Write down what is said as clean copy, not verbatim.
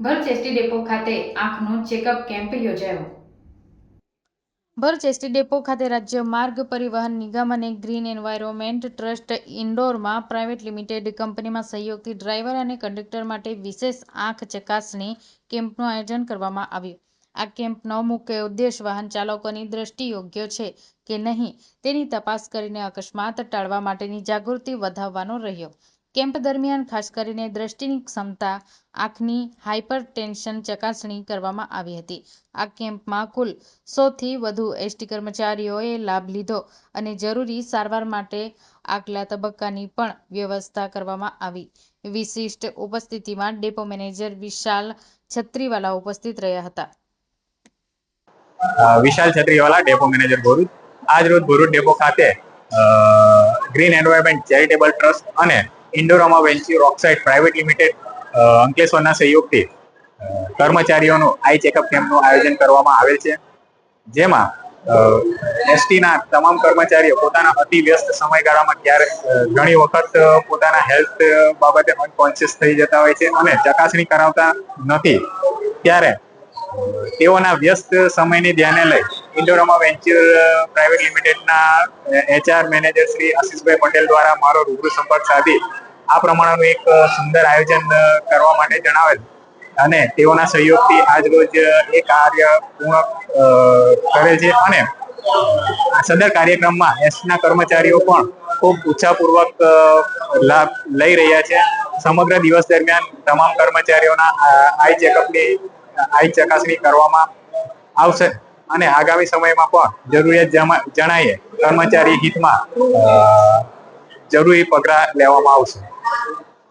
Bharuch ST depot ખાતે આંખનો checkup camp યોજાયો. ભરૂચ એસટી ડેપો ખાતે રાજ્ય માર્ગ પરિવહન નિગમ અને ગ્રીન એન્વાયરોન્મેન્ટ ટ્રસ્ટ ઇન્ડોરમાં પ્રાઇવેટ લિમિટેડ કંપનીમાં સહયોગથી ડ્રાઈવર અને કંડક્ટર માટે વિશેષ આંખ ચકાસણી કેમ્પનું આયોજન કરવામાં આવ્યું. આ કેમ્પનો મુખ્ય ઉદ્દેશ વાહન ચાલકોની દ્રષ્ટિ યોગ્ય છે કે નહીં તેની તપાસ કરીને અકસ્માત ટાળવા માટેની જાગૃતિ વધારવાનો રહ્યો. કેમ્પ દરમિયાન ખાસ કરીને દ્રષ્ટિની ક્ષમતા, આંખની હાઇપરટેન્શન ચકાસણી કરવામાં આવી હતી. આ કેમ્પમાં કુલ 100થી વધુ એસટી કર્મચારીઓએ લાભ લીધો અને જરૂરી સારવાર માટે આગલા તબક્કાની પણ વ્યવસ્થા કરવામાં આવી. વિશિષ્ટ ઉપસ્થિતિમાં ડેપો મેનેજર વિશાલ છત્રીવાલા ઉપસ્થિત રહ્યા હતા. વિશાલ છત્રીવાલા, ડેપો મેનેજર ભરૂચ. આજ રોજ ભરૂચ ડેપો ખાતે ગ્રીન એન્વાયરમેન્ટ ચેરિટેબલ ટ્રસ્ટ અને ઇન્ડોરામા વેન્ચ્યુર ઓક્સાઇડ પ્રાઇવેટ લિમિટેડ અંકલેશ્વરના સહયોગથી કર્મચારીઓનું આઈ ચેકઅપ કેમ્પનું આયોજન કરવામાં આવેલ છે. જેમાં એસટીના તમામ કર્મચારીઓ પોતાના અતિ વ્યસ્ત સમયગાળામાં ઘણી વખત પોતાના હેલ્થ બાબતે અનકોન્શિયસ થઈ જતા હોય છે અને ચકાસણી કરાવતા નથી. ત્યારે તેઓના વ્યસ્ત સમયને ધ્યાને લઈ ઇન્ડોરામા વેન્ચ્યુર પ્રાઇવેટ લિમિટેડના HR મેનેજર શ્રી આશીષભાઈ પટેલ દ્વારા મારો રૂબરૂ સંપર્ક સાધી આ પ્રમાણેનું એક સુંદર આયોજન કરવા માટે જણાવેલ અને તેઓના સહયોગથી આજ રોજ એ કાર્ય પૂર્ણ કરેલ છે અને સદર કાર્યક્રમમાં એસટીના કર્મચારીઓ પણ ખૂબ ઉત્સાહપૂર્વક લાભ લઈ રહ્યા છે. સમગ્ર દિવસ દરમિયાન તમામ કર્મચારીઓના આઈ ચકાસણી કરવામાં આવશે અને આગામી સમયમાં પણ જરૂરિયાત જણાયે કર્મચારી હિતમાં જરૂરી પગલાં લેવામાં આવશે.